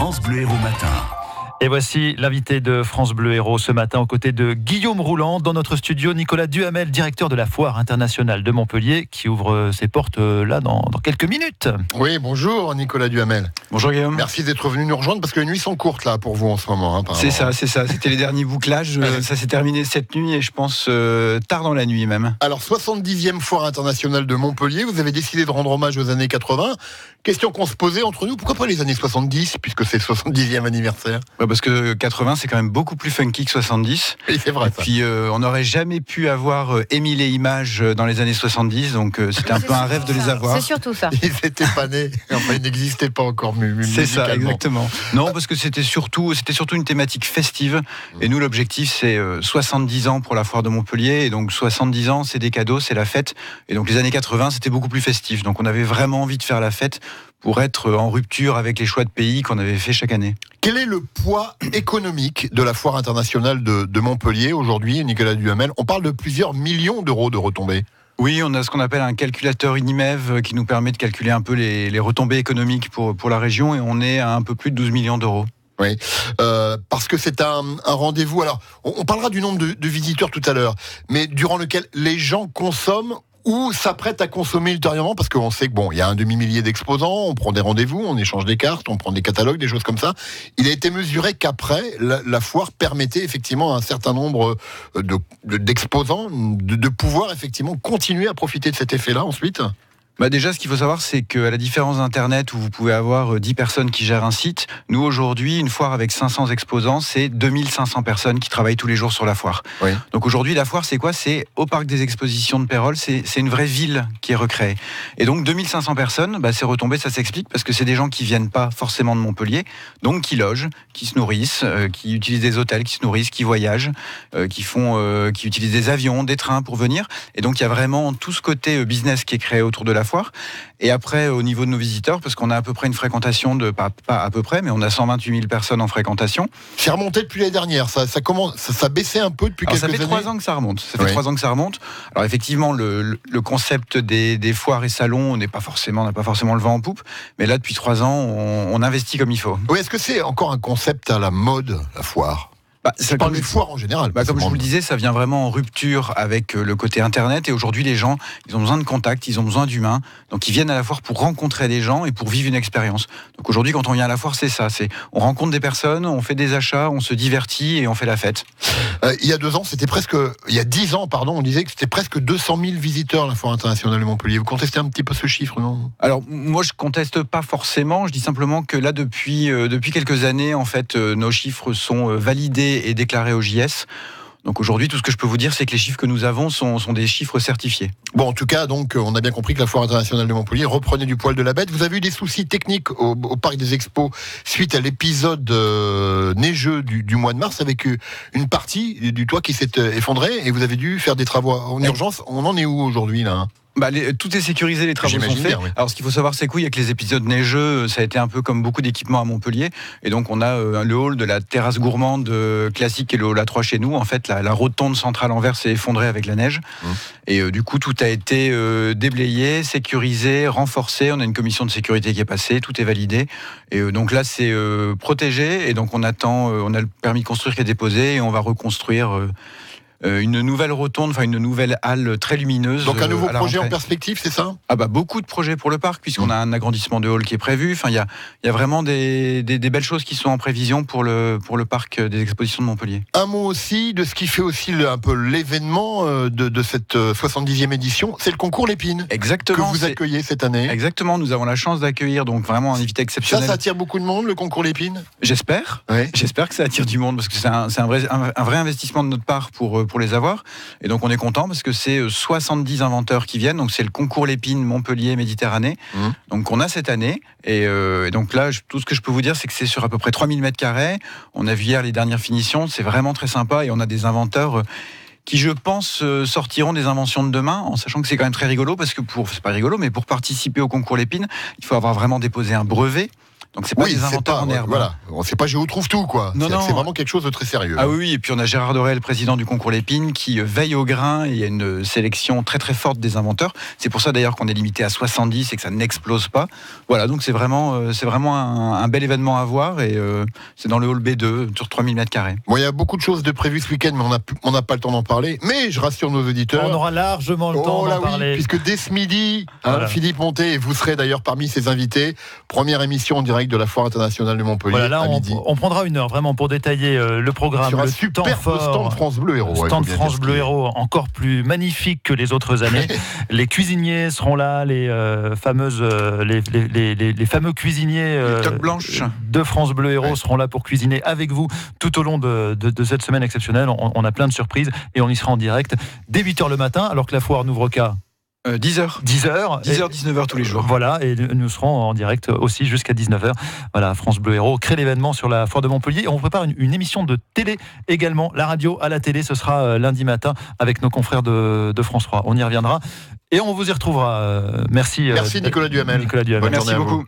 France Bleu Héros Matin. Et voici l'invité de France Bleu Héros ce matin aux côtés de Guillaume Rouland. Dans notre studio, Nicolas Duhamel, directeur de la Foire internationale de Montpellier, qui ouvre ses portes là dans quelques minutes. Oui, bonjour Nicolas Duhamel. Bonjour Guillaume. Merci d'être venu nous rejoindre parce que les nuits sont courtes là pour vous en ce moment. C'est ça. C'était les derniers bouclages. Ça s'est terminé cette nuit et je pense tard dans la nuit même. Alors, 70e Foire internationale de Montpellier, vous avez décidé de rendre hommage aux années 80. Question qu'on se posait entre nous, pourquoi pas les années 70 puisque c'est le 70e anniversaire? Parce que 80 c'est quand même beaucoup plus funky que 70. Oui, c'est vrai. Et puis on n'aurait jamais pu avoir Émile et Images dans les années 70, donc c'était un peu un rêve de les avoir. C'est surtout ça. Ils n'étaient pas nés, enfin ils n'existaient pas encore musicalement. C'est ça, exactement. Non, parce que c'était surtout une thématique festive. Et nous, l'objectif, c'est 70 ans pour la foire de Montpellier. Et donc 70 ans, c'est des cadeaux, c'est la fête. Et donc les années 80, c'était beaucoup plus festif. Donc on avait vraiment envie de faire la fête pour être en rupture avec les choix de pays qu'on avait fait chaque année. Quel est le poids économique de la foire internationale de Montpellier aujourd'hui, Nicolas Duhamel? On parle de plusieurs millions d'euros de retombées. Oui, on a ce qu'on appelle un calculateur INIMEV qui nous permet de calculer un peu les retombées économiques pour la région, et on est à un peu plus de 12 millions d'euros. Oui, parce que c'est un rendez-vous. Alors, on parlera du nombre de visiteurs tout à l'heure, mais durant lequel les gens consomment ou s'apprêtent à consommer ultérieurement, parce qu'on sait que il y a un demi-millier d'exposants, on prend des rendez-vous, on échange des cartes, on prend des catalogues, des choses comme ça. Il a été mesuré qu'après, la foire permettait effectivement à un certain nombre d'exposants de pouvoir effectivement continuer à profiter de cet effet-là ensuite. Déjà, ce qu'il faut savoir, c'est qu'à la différence d'Internet où vous pouvez avoir 10 personnes qui gèrent un site, nous aujourd'hui, une foire avec 500 exposants, c'est 2500 personnes qui travaillent tous les jours sur la foire. Oui. Donc aujourd'hui, la foire, c'est quoi? C'est au parc des expositions de Pérols, c'est une vraie ville qui est recréée. Et donc 2500 personnes, c'est retombé, ça s'explique, parce que c'est des gens qui viennent pas forcément de Montpellier, donc qui logent, qui se nourrissent, qui utilisent des hôtels, qui se nourrissent, qui voyagent, qui utilisent des avions, des trains pour venir. Et donc il y a vraiment tout ce côté business qui est créé autour de la foire. Et après, au niveau de nos visiteurs, parce qu'on a à peu près une fréquentation de, pas à peu près, mais on a 128 000 personnes en fréquentation. C'est remonté depuis l'année dernière, ça baissait un peu depuis quelques années. Ça fait 3 ans que ça remonte. Alors effectivement, le concept des foires et salons, on n'a pas forcément le vent en poupe, mais là, depuis 3 ans, on investit comme il faut. Oui, est-ce que c'est encore un concept à la mode, la foire? Je parle des foires en général. Comme je vous le disais, ça vient vraiment en rupture avec le côté Internet. Et aujourd'hui, les gens, ils ont besoin de contact, ils ont besoin d'humains. Donc, ils viennent à la foire pour rencontrer des gens et pour vivre une expérience. Donc, aujourd'hui, quand on vient à la foire, c'est ça. On rencontre des personnes, on fait des achats, on se divertit et on fait la fête. Il y a 10 ans, on disait que c'était presque 200 000 visiteurs, la foire internationale de Montpellier. Vous contestez un petit peu ce chiffre, non? Alors, moi, je conteste pas forcément. Je dis simplement que là, depuis quelques années, en fait, nos chiffres sont validés et déclaré au JS. Donc aujourd'hui, tout ce que je peux vous dire, c'est que les chiffres que nous avons sont des chiffres certifiés. Bon, en tout cas, donc, on a bien compris que la Foire internationale de Montpellier reprenait du poil de la bête. Vous avez eu des soucis techniques au Parc des Expos suite à l'épisode neigeux du mois de mars, avec une partie du toit qui s'est effondrée, et vous avez dû faire des travaux en urgence. On en est où aujourd'hui, là? Tout est sécurisé, les travaux sont faits. Bien, oui. Alors ce qu'il faut savoir, c'est qu'avec les épisodes neigeux, ça a été un peu comme beaucoup d'équipements à Montpellier. Et donc on a le hall de la terrasse gourmande classique et le hall A3 chez nous. En fait, la rotonde centrale en verre s'est effondrée avec la neige. Et du coup, tout a été déblayé, sécurisé, renforcé. On a une commission de sécurité qui est passée, tout est validé. Et donc là, c'est protégé. Et donc on a le permis de construire qui est déposé et on va reconstruire une nouvelle rotonde, une nouvelle halle très lumineuse. Donc un nouveau projet en perspective, c'est ça? Beaucoup de projets pour le parc, puisqu'on a un agrandissement de hall qui est prévu. Il y a vraiment des belles choses qui sont en prévision pour le parc des expositions de Montpellier. Un mot aussi de ce qui fait aussi un peu l'événement de cette 70e édition, c'est le concours Lépine. Exactement. Que vous accueillez cette année. Exactement, nous avons la chance d'accueillir donc vraiment un invité exceptionnel. Ça attire beaucoup de monde, le concours Lépine? J'espère. Oui. J'espère que ça attire du monde, parce que c'est un vrai investissement de notre part pour les avoir. Et donc on est content parce que c'est 70 inventeurs qui viennent. Donc c'est le concours Lépine Montpellier Méditerranée. Donc on a cette année. Et donc là, tout ce que je peux vous dire, c'est que c'est sur à peu près 3000 m². On a vu hier les dernières finitions. C'est vraiment très sympa. Et on a des inventeurs qui, je pense, sortiront des inventions de demain, en sachant que c'est quand même très rigolo, parce que c'est pas rigolo, mais pour participer au concours Lépine, il faut avoir vraiment déposé un brevet. Donc c'est pas des inventeurs en herbe. Voilà, c'est pas Géo trouve tout, quoi. Non, c'est vraiment quelque chose de très sérieux. Ah oui, et puis on a Gérard Dorel, président du concours Lépine, qui veille au grain, et il y a une sélection très très forte des inventeurs. C'est pour ça d'ailleurs qu'on est limité à 70 et que ça n'explose pas. Voilà, donc c'est vraiment un bel événement à voir, et c'est dans le hall B2 sur 3000 m². Bon, il y a beaucoup de choses de prévues ce week-end, mais on n'a pas le temps d'en parler. Mais je rassure nos auditeurs. On aura largement le temps d'en parler. Puisque dès ce midi, voilà. Philippe Montet, et vous serez d'ailleurs parmi ses invités, première émission en direct de la Foire internationale de Montpellier. Voilà, là, on prendra une heure vraiment pour détailler le programme. Sur un super stand France Bleu Héros. Stand France Bleu Héros, encore plus magnifique que les autres années. Les cuisiniers seront là, les fameux cuisiniers de France Bleu Héros seront là pour cuisiner avec vous tout au long de cette semaine exceptionnelle. On a plein de surprises et on y sera en direct dès 8h le matin, alors que la foire n'ouvre qu'à 10h, 19h tous les jours. Voilà, et nous serons en direct aussi jusqu'à 19h. Voilà, France Bleu Héros crée l'événement sur la foire de Montpellier. Et on prépare une émission de télé également, la radio à la télé. Ce sera lundi matin avec nos confrères de France 3. On y reviendra et on vous y retrouvera. Merci Nicolas Duhamel. Nicolas Duhamel. Merci beaucoup.